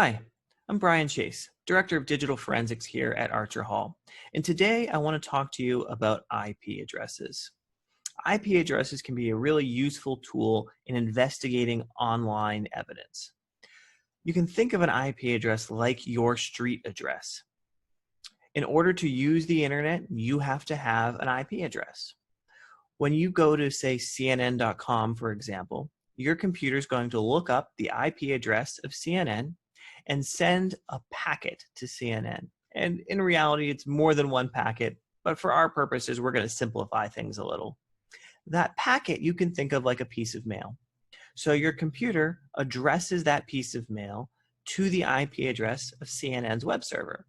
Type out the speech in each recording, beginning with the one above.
Hi, I'm Brian Chase, Director of Digital Forensics here at Archer Hall. And today I want to talk to you about IP addresses. IP addresses can be a really useful tool in investigating online evidence. You can think of an IP address like your street address. In order to use the internet, you have to have an IP address. When you go to, say, CNN.com, for example, your computer is going to look up the IP address of CNN and send a packet to CNN. And in reality, it's more than one packet, but for our purposes, we're going to simplify things a little. That packet you can think of like a piece of mail. So your computer addresses that piece of mail to the IP address of CNN's web server.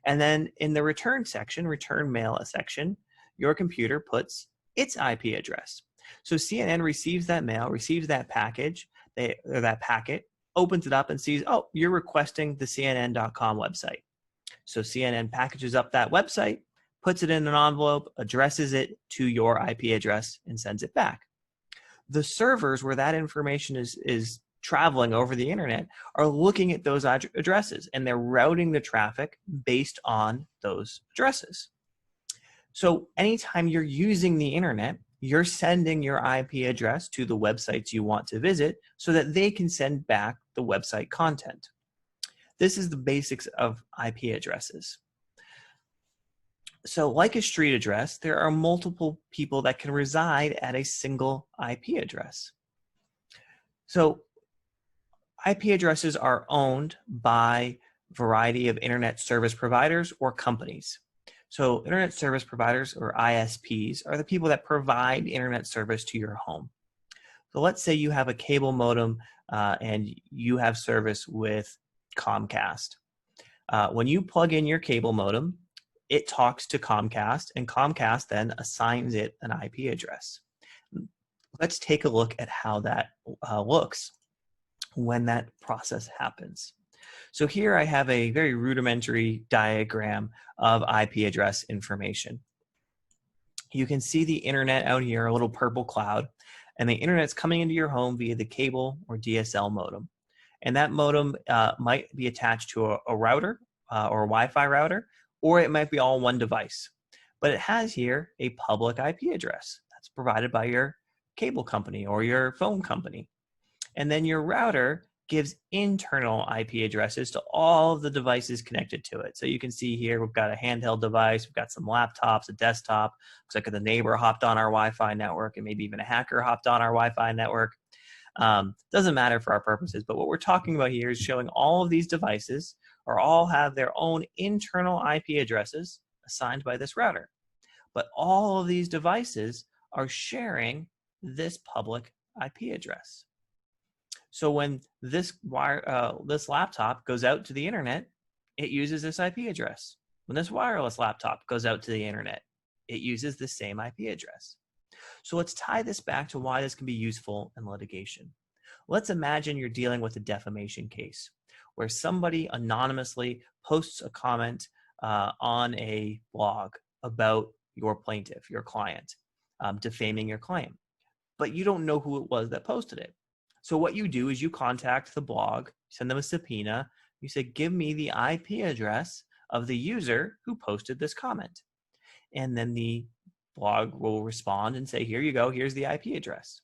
And then in the return section, return mail section, your computer puts its IP address. So CNN receives that mail, receives that package, that packet, opens it up and sees, oh, you're requesting the CNN.com website. So CNN packages up that website, puts it in an envelope, addresses it to your IP address, and sends it back. The servers where that information is traveling over the internet are looking at those addresses, and they're routing the traffic based on those addresses. So anytime you're using the internet, you're sending your IP address to the websites you want to visit so that they can send back the website content. This is the basics of IP addresses. So like a street address, there are multiple people that can reside at a single IP address. So IP addresses are owned by a variety of internet service providers or companies. So internet service providers, or ISPs, are the people that provide internet service to your home. So let's say you have a cable modem and you have service with Comcast. When you plug in your cable modem, it talks to Comcast, and Comcast then assigns it an IP address. Let's take a look at how that looks when that process happens. So here I have a very rudimentary diagram of IP address information. You can see the internet out here, a little purple cloud, and the internet's coming into your home via the cable or DSL modem. And that modem might be attached to a router or a Wi-Fi router, or it might be all one device. But it has here a public IP address that's provided by your cable company or your phone company. And then your router gives internal IP addresses to all of the devices connected to it. So you can see here, we've got a handheld device, we've got some laptops, a desktop. Looks like the neighbor hopped on our Wi-Fi network, and maybe even a hacker hopped on our Wi-Fi network. Doesn't matter for our purposes, but what we're talking about here is showing all of these devices or all have their own internal IP addresses assigned by this router. But all of these devices are sharing this public IP address. So when this laptop goes out to the internet, it uses this IP address. When this wireless laptop goes out to the internet, it uses the same IP address. So let's tie this back to why this can be useful in litigation. Let's imagine you're dealing with a defamation case where somebody anonymously posts a comment on a blog about your plaintiff, your client, defaming your claim. But you don't know who it was that posted it. So what you do is you contact the blog, send them a subpoena, you say, give me the IP address of the user who posted this comment. And then the blog will respond and say, here you go, here's the IP address.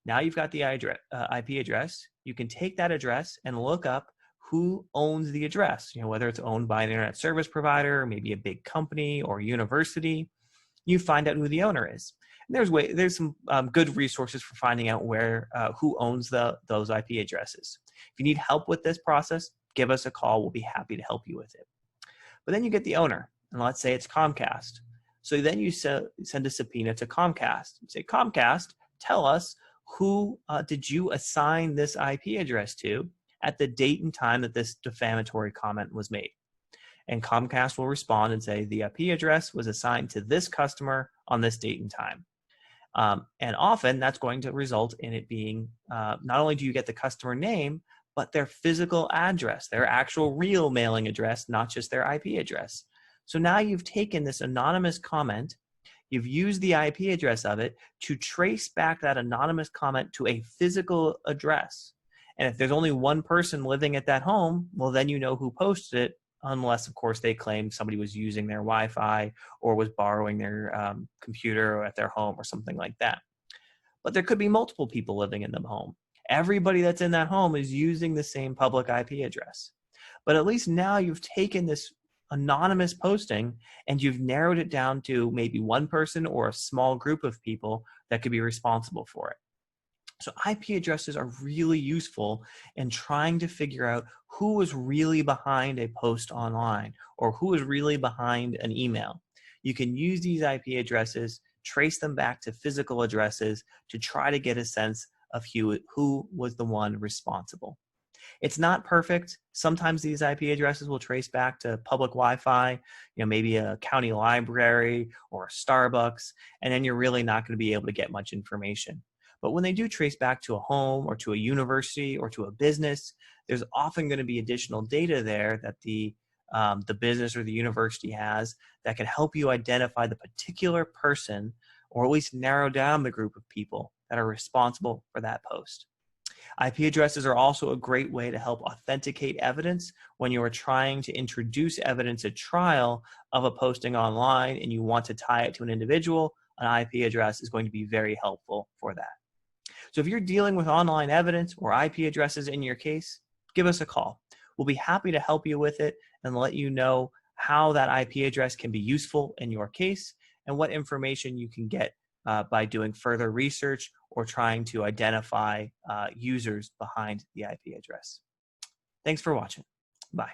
Now you've got the IP address. You can take that address and look up who owns the address, whether it's owned by an internet service provider, or maybe a big company or university. You find out who the owner is. There's some good resources for finding out who owns those IP addresses. If you need help with this process, give us a call. We'll be happy to help you with it. But then you get the owner, and let's say it's Comcast. So then you send a subpoena to Comcast. You say, Comcast, tell us who did you assign this IP address to at the date and time that this defamatory comment was made. And Comcast will respond and say, the IP address was assigned to this customer on this date and time. And often that's going to result in it being, not only do you get the customer name, but their physical address, their actual real mailing address, not just their IP address. So now you've taken this anonymous comment, you've used the IP address of it to trace back that anonymous comment to a physical address. And if there's only one person living at that home, well, then you know who posted it, unless, of course, they claim somebody was using their Wi-Fi or was borrowing their computer at their home or something like that. But there could be multiple people living in the home. Everybody that's in that home is using the same public IP address. But at least now you've taken this anonymous posting and you've narrowed it down to maybe one person or a small group of people that could be responsible for it. So IP addresses are really useful in trying to figure out who was really behind a post online or who was really behind an email. You can use these IP addresses, trace them back to physical addresses to try to get a sense of who was the one responsible. It's not perfect. Sometimes these IP addresses will trace back to public Wi-Fi, maybe a county library or a Starbucks, and then you're really not going to be able to get much information. But when they do trace back to a home or to a university or to a business, there's often going to be additional data there that the business or the university has that can help you identify the particular person, or at least narrow down the group of people that are responsible for that post. IP addresses are also a great way to help authenticate evidence when you are trying to introduce evidence at trial of a posting online and you want to tie it to an individual. An IP address is going to be very helpful for that. So if you're dealing with online evidence or IP addresses in your case, give us a call. We'll be happy to help you with it and let you know how that IP address can be useful in your case and what information you can get by doing further research or trying to identify users behind the IP address. Thanks for watching. Bye.